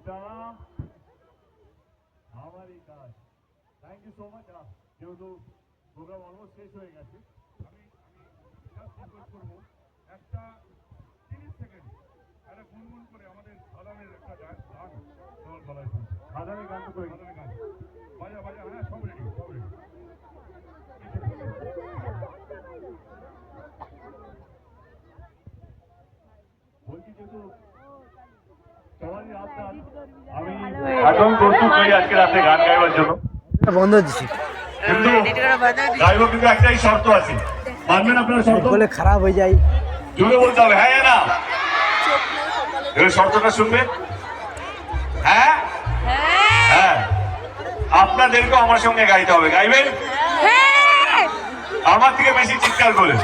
এটা আমারই কাজ। Thank you so much. যেহেতু প্রোগ্রাম অলমোস্ট শেষ হয়ে গেছে, আমি রিকোয়েস্ট করবো একটা 30 সেকেন্ড একটা গুনগুন করে আমাদের সাধারণের একটা গান তোমার গলায় শুনছে। সাধারণের গান তো করে সাধারণের গান বাজা বাজা। হ্যাঁ, সব রেডি, সব রেডি। বলছি যেহেতু সবারই রাতটা, আমি একদম প্রস্তুত হই আজকে রাতে গান গাইবার জন্য। বন্ধ দিছি কিন্তু গাইব, কিন্তু একটাই শর্ত আছে, মানবেন আপনারা শর্ত? বলে খারাপ হয়ে যায়, জোরে বলতে হবে। হ্যাঁ না, এবার শর্তটা শুনবে। হ্যাঁ হ্যাঁ, আপনাদেরকে আমার সঙ্গে গাইতে হবে। গাইবেন? আমার থেকে বেশি চিৎকার করে।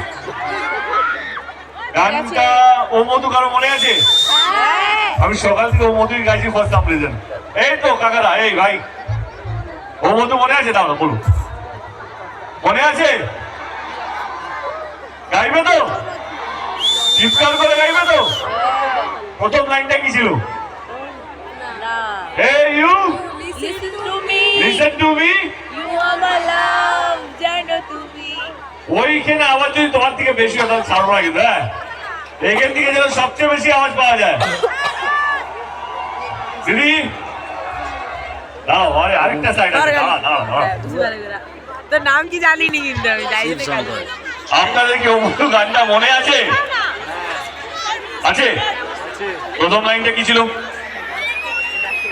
গানটা ও মধু কারো মনে আছে? আমি সকাল থেকে ও মধুই গাইছি ফার্স্ট নাম প্রেজেন্ট। এই তো কাকারা, এই ভাই, ও মধু মনে আছে? দাঁড়া বলুন, মনে আছে? গাইবে তো? চিৎকার করে গাইবে তো? প্রথম লাইনটা কি ছিল? Hey you, listen to me, you are my love, জানো তুমি। ওইখানে আওয়াজ যদি তোমার থেকে বেশি হয় তাহলে ছাড়বো না কিন্তু। হ্যাঁ, এখান থেকে যেন সবচেয়ে বেশি আওয়াজ পাওয়া যায়। দিদি দাও, আরেকটা সাইড আছে। তোর নাম কি জানিনি কিন্তু আমি যাই। আপনাদের কি অমুক গানটা মনে আছে? আছে? প্রথম লাইনটা কি ছিল?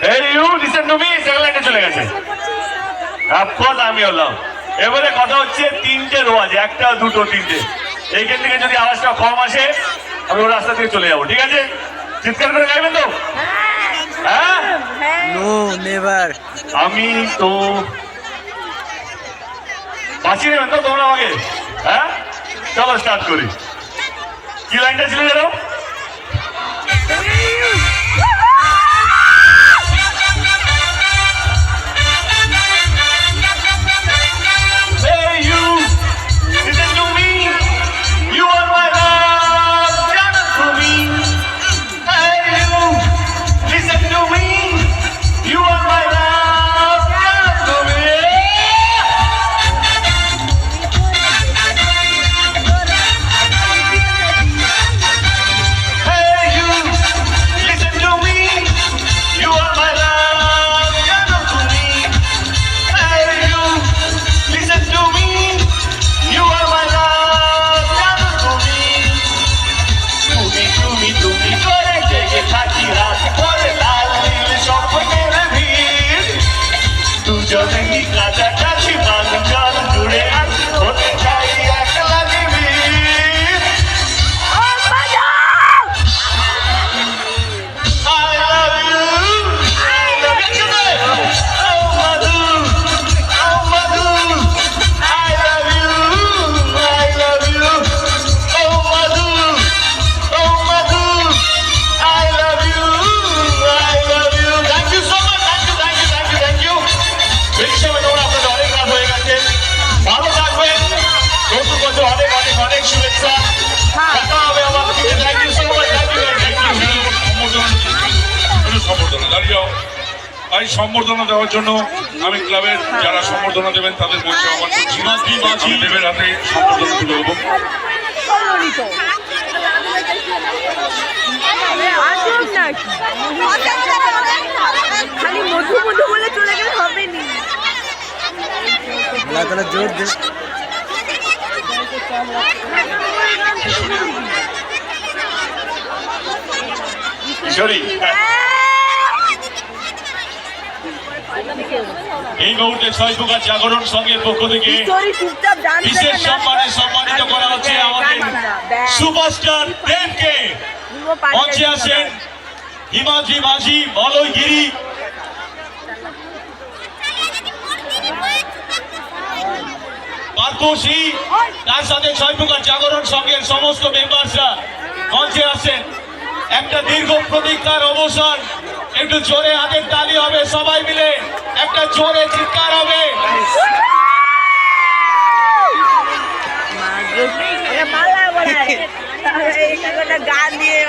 Hey you, listen to me, second লাইনে চলে গেছে। অফকোর্স আমি হলাম। এবারে কথা হচ্ছে তিনটে রো আছে, একটা দুটো তিনটে। এইখান থেকে যদি আওয়াজটা কম আসে আমি ওর রাস্তা থেকে চলে যাবো, ঠিক আছে? চিৎকার করে গাইবেন তো? হ্যাঁ, নো নেভার। আমি তো বাঁচিয়ে নেবেন তো তোমরা আমাকে? হ্যাঁ, চলো স্টার্ট করি। কি লাইনটা ছিল যেন? সম্বর্ধনা দেওয়ার জন্য আমি ক্লাবের যারা সম্বর্ধনা দেবেন তাদের মধ্যে আমার দেবের হাতে সম্বর্ধনা তুলে দেবো। খালি মধু মধু বলে চলে গেলে হবে নি। জোর দে। কিশোরী, এই মুহূর্তে ছয়প্রকার জাগরণ সংঘের পক্ষ থেকে বিশেষ সম্মানে সম্মানিত করা হচ্ছে আমাদের সুপারস্টার দেবকে। মঞ্চে আসেন হিমাদ্রি মাঝি, মলয় গিরি, পার্থসী, তার সাথে ছয়প্রকার জাগরণ সংঘের সমস্ত মেম্বাররা মঞ্চে আসেন। একটা দীর্ঘ প্রতীক্ষার অবসান। একটু জোরে হাতের তালি হবে, সবাই মিলে একটা জোরে চিৎকার হবে। গান দিয়ে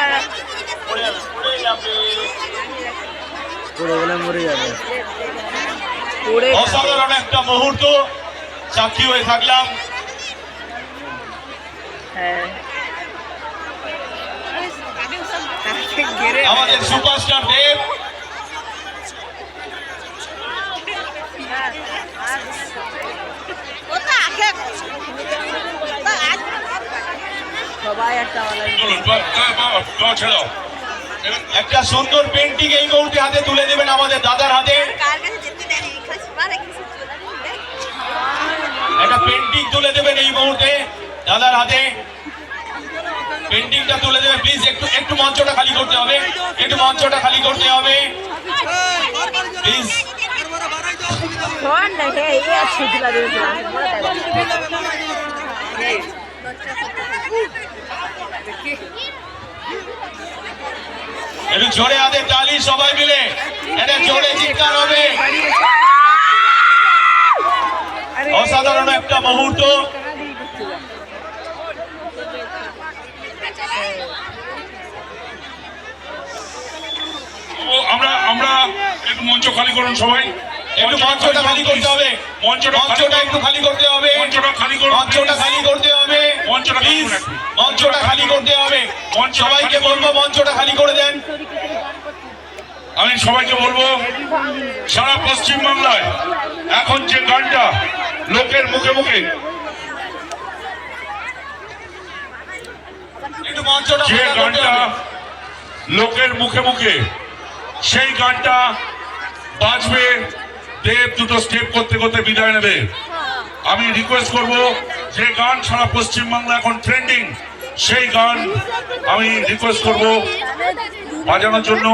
পুরো বলে মরে যাবে। পড়ে অসাধারণ একটা মুহূর্ত সাক্ষী হয়ে থাকলাম। হ্যাঁ গেরে আমাদের সুপারস্টার দেব সবাই একটা অনলাইন একটা সুন্দর পেন্টিং এই মুহূর্তে হাতে তুলে দেবেন আমাদের দাদার হাতে। একটা পেন্টিং তুলে দেবেন এই মুহূর্তে দাদার হাতে। পেন্টিংটা তুলে দেবেন প্লিজ। একটু একটু মঞ্চটা খালি করতে হবে, একটু মঞ্চটা খালি করতে হবে প্লিজ। শোন না হে এই আছে দিলা দেবে একটু জোরে হাতে তালি সবাই মিলে, এটা জোরে চিৎকার হবে। অসাধারণ একটা মুহূর্ত। আমরা আমরা একটু মঞ্চ খালি করুন সবাই। একটু মঞ্চটা খালি করতে হবে, মঞ্চটা একটু খালি করতে হবে, মঞ্চটা খালি করুন, মঞ্চটা খালি করতে হবে, মঞ্চটা খালি প্লিজ করুন। মঞ্চটা খালি করতে হবে। সবাইকে বলবো মঞ্চটা খালি করে দেন। আমি সবাইকে বলবো সারা পশ্চিম বাংলায় এখন যে গানটা লোকের মুখে মুখে, একটু মঞ্চটা যে ফাঁকা করতে গানটা হবে। লোকের মুখে মুখে, সেই গানটা বাজবে। দেব দুটো স্টেপ করতে করতে বিদায় নেবে। আমি রিকোয়েস্ট করব যে গান সারা পশ্চিম বাংলা এখন ট্রেন্ডিং, সেই গান আমি রিকোয়েস্ট করব বাজানোর জন্য।